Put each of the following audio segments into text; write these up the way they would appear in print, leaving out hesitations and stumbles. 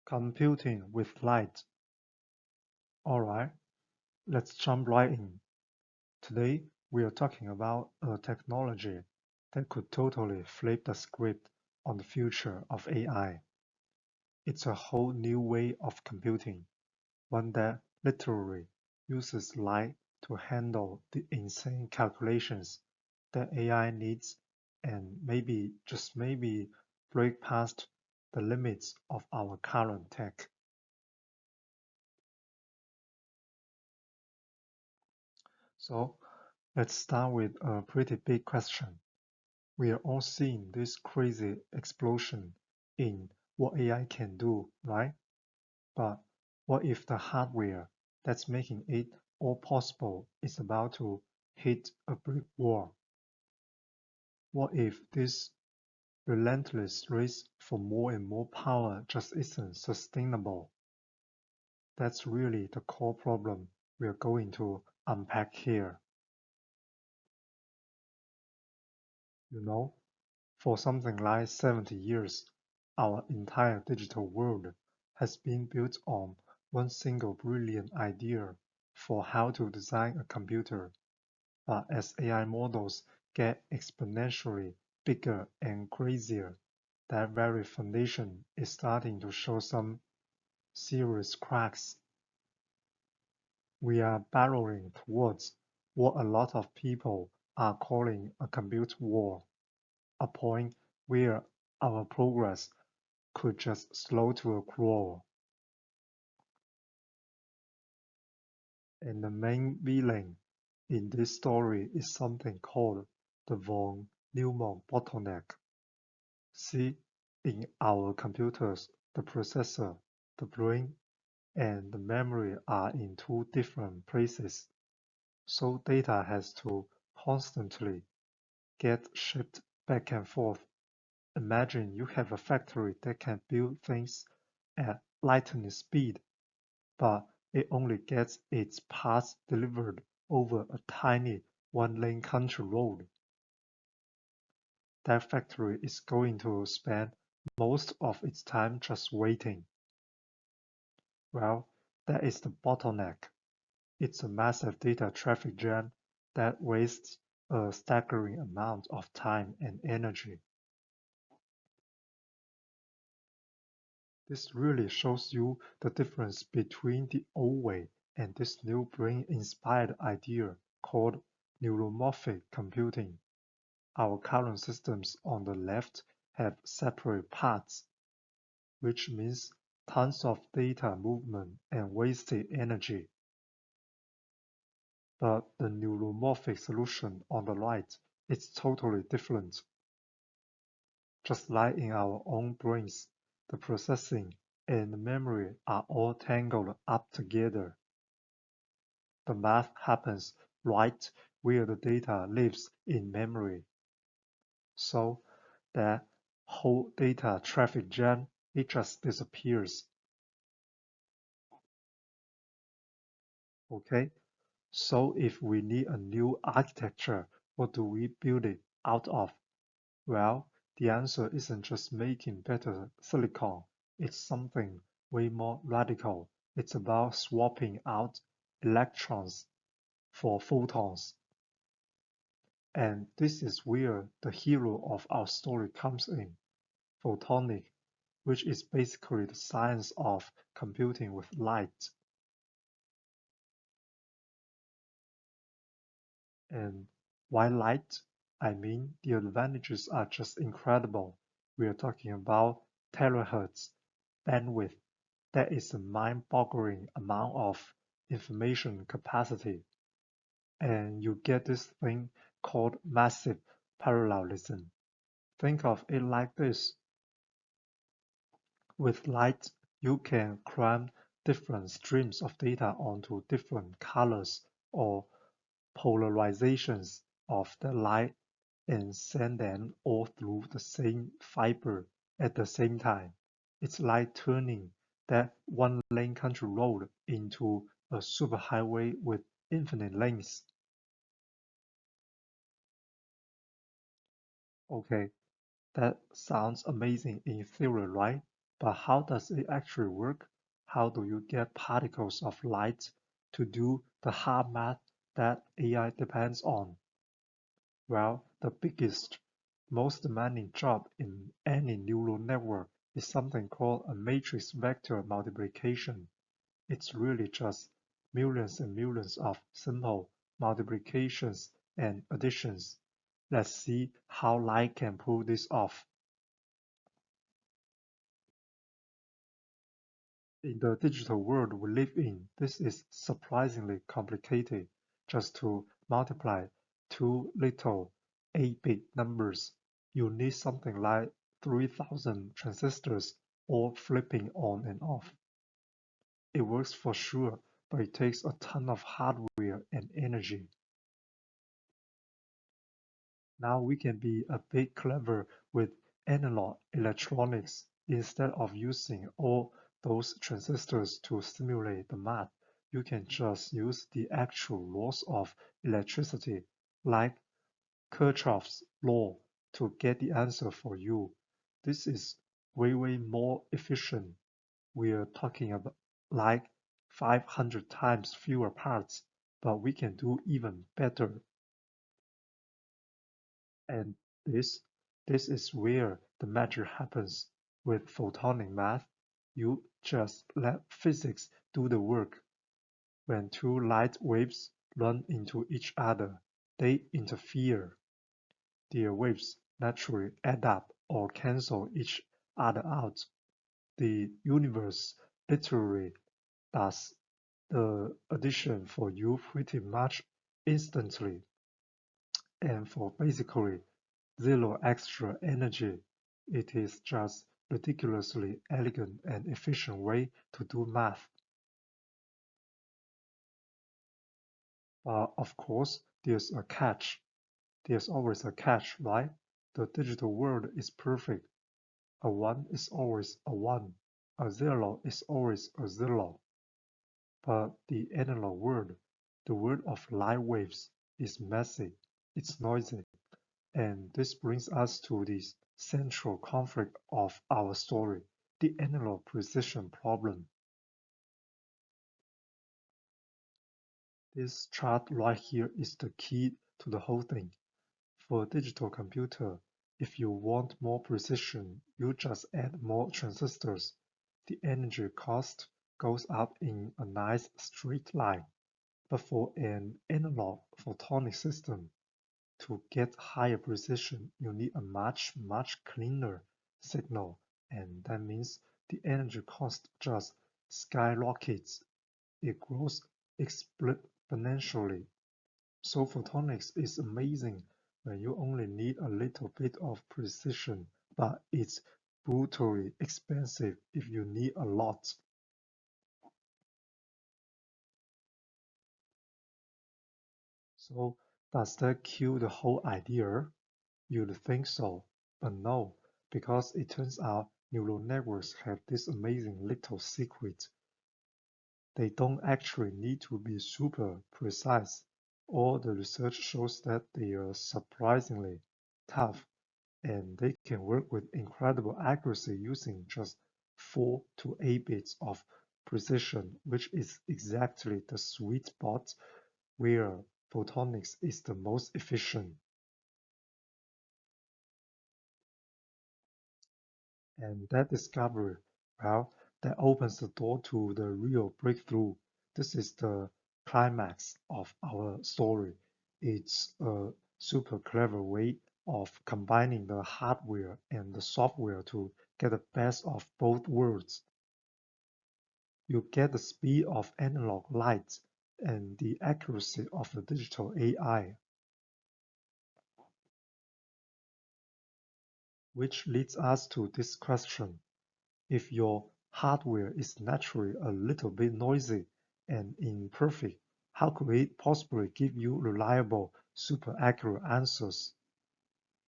Computing with light. Alright, let's jump right in. Today, we are talking about a technology that could totally flip the script on the future of AI. It's a whole new way of computing, one that literally uses light to handle the insane calculations that AI needs and maybe, just maybe, break past the limits of our current tech. So let's start with a pretty big question. We are all seeing this crazy explosion in what AI can do, right? But what if the hardware that's making it all possible is about to hit a brick wall? What if this relentless race for more and more power just isn't sustainable? That's really the core problem we're going to unpack here. You know, for something like 70 years, our entire digital world has been built on one single brilliant idea for how to design a computer. But as AI models get exponentially bigger and crazier, that very foundation is starting to show some serious cracks. We are barreling towards what a lot of people are calling a compute war, a point where our progress could just slow to a crawl. And the main villain in this story is something called the von Neumann bottleneck. See, in our computers, the processor, the brain, and the memory are in two different places, so data has to constantly get shipped back and forth. Imagine you have a factory that can build things at lightning speed, but it only gets its parts delivered over a tiny one-lane country road. That factory is going to spend most of its time just waiting. Well, that is the bottleneck. It's a massive data traffic jam that wastes a staggering amount of time and energy. This really shows you the difference between the old way and this new brain-inspired idea called neuromorphic computing. Our current systems on the left have separate parts, which means tons of data movement and wasted energy. But the neuromorphic solution on the right is totally different. Just like in our own brains, the processing and the memory are all tangled up together. The math happens right where the data lives in memory. So that whole data traffic jam, it just disappears. Okay, so if we need a new architecture, what do we build it out of? Well, the answer isn't just making better silicon, it's something way more radical. It's about swapping out electrons for photons. And this is where the hero of our story comes in, photonic, which is basically the science of computing with light. And why light? I mean, the advantages are just incredible. We are talking about terahertz bandwidth. That is a mind-boggling amount of information capacity. And you get this thing called massive parallelism. Think of it like this. With light, you can cram different streams of data onto different colors or polarizations of the light and send them all through the same fiber at the same time. It's like turning that one-lane country road into a superhighway with infinite lanes. Okay, that sounds amazing in theory, right? But how does it actually work? How do you get particles of light to do the hard math that AI depends on? Well, the biggest, most demanding job in any neural network is something called a matrix vector multiplication. It's really just millions and millions of simple multiplications and additions. Let's see how light can pull this off. In the digital world we live in, this is surprisingly complicated. Just to multiply two little 8-bit numbers, you need something like 3,000 transistors all flipping on and off. It works for sure, but it takes a ton of hardware and energy. Now we can be a bit clever with analog electronics. Instead of using all those transistors to simulate the math, you can just use the actual laws of electricity, like Kirchhoff's law, to get the answer for you. This is way more efficient. We're talking about like 500 times fewer parts, but we can do even better. And this this is where the magic happens. With photonic math, you just let physics do the work. When two light waves run into each other, they interfere. Their waves naturally add up or cancel each other out. The universe literally does the addition for you pretty much instantly. And for basically zero extra energy, it is just ridiculously elegant and efficient way to do math. But of course, there's a catch. There's always a catch, right? The digital world is perfect. A 1 is always a 1. A 0 is always a 0. But the analog world, the world of light waves, is messy, it's noisy, and this brings us to the central conflict of our story, the analog precision problem. This chart right here is the key to the whole thing. For a digital computer, if you want more precision, you just add more transistors. The energy cost goes up in a nice straight line. But for an analog photonic system, to get higher precision, you need a much cleaner signal, and that means the energy cost just skyrockets. It grows exponentially. So photonics is amazing when you only need a little bit of precision, but it's brutally expensive if you need a lot. So does that kill the whole idea? You'd think so, but no, because it turns out neural networks have this amazing little secret. They don't actually need to be super precise. All the research shows that they are surprisingly tough, and they can work with incredible accuracy using just 4 to 8 bits of precision, which is exactly the sweet spot where photonics is the most efficient. And that discovery, well, that opens the door to the real breakthrough. This is the climax of our story. It's a super clever way of combining the hardware and the software to get the best of both worlds. You get the speed of analog light and the accuracy of the digital AI, which leads us to this question. If your hardware is naturally a little bit noisy and imperfect, how could it possibly give you reliable, super accurate answers?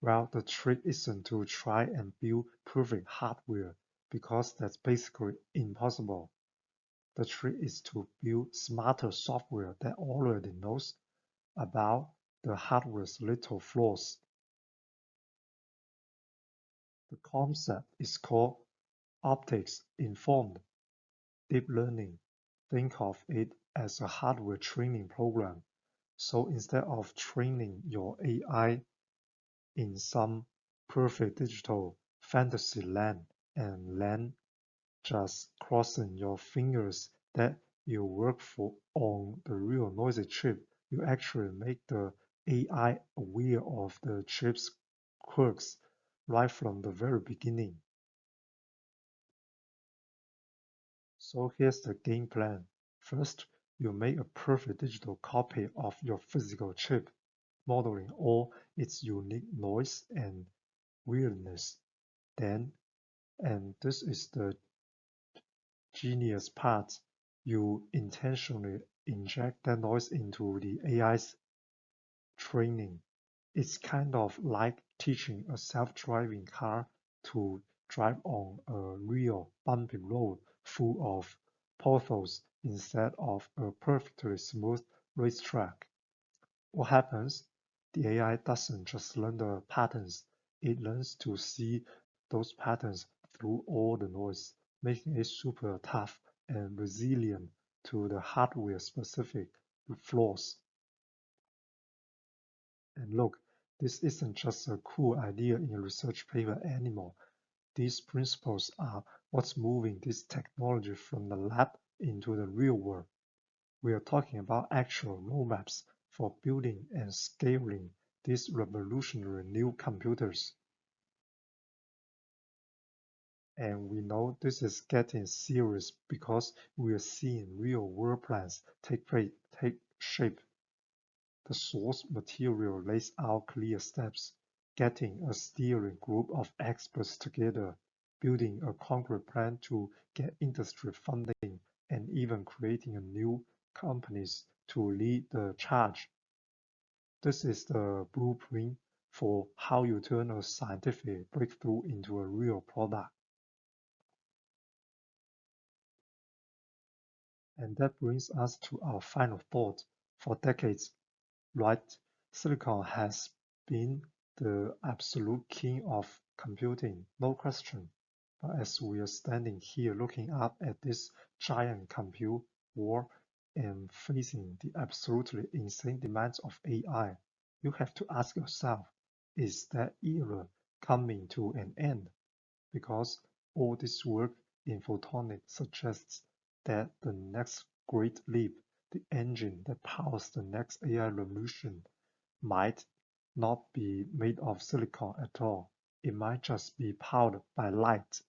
Well, the trick isn't to try and build perfect hardware, because that's basically impossible. The trick is to build smarter software that already knows about the hardware's little flaws. The concept is called Optics informed deep learning. Think of it as a hardware training program. So instead of training your AI in some perfect digital fantasy land and then just crossing your fingers that you work for on the real noisy chip, you actually make the AI aware of the chip's quirks right from the very beginning. So here's the game plan. First, you make a perfect digital copy of your physical chip, modeling all its unique noise and weirdness. Then, and this is the genius part, you intentionally inject that noise into the AI's training. It's kind of like teaching a self-driving car to drive on a real bumpy road full of potholes instead of a perfectly smooth racetrack. What happens? The AI doesn't just learn the patterns, it learns to see those patterns through all the noise, making it super tough and resilient to the hardware-specific flaws. And look, this isn't just a cool idea in a research paper anymore. These principles are what's moving this technology from the lab into the real world. We are talking about actual roadmaps for building and scaling these revolutionary new computers. And we know this is getting serious because we are seeing real world plans take shape. The source material lays out clear steps, getting a steering group of experts together, building a concrete plan to get industry funding, and even creating a new companies to lead the charge. This is the blueprint for how you turn a scientific breakthrough into a real product. And that brings us to our final thought. For decades, right, silicon has been the absolute king of computing, no question. But as we are standing here looking up at this giant compute war and facing the absolutely insane demands of AI, you have to ask yourself, is that era coming to an end? Because all this work in photonics suggests that the next great leap, the engine that powers the next AI revolution, might not be made of silicon at all. It might just be powered by light.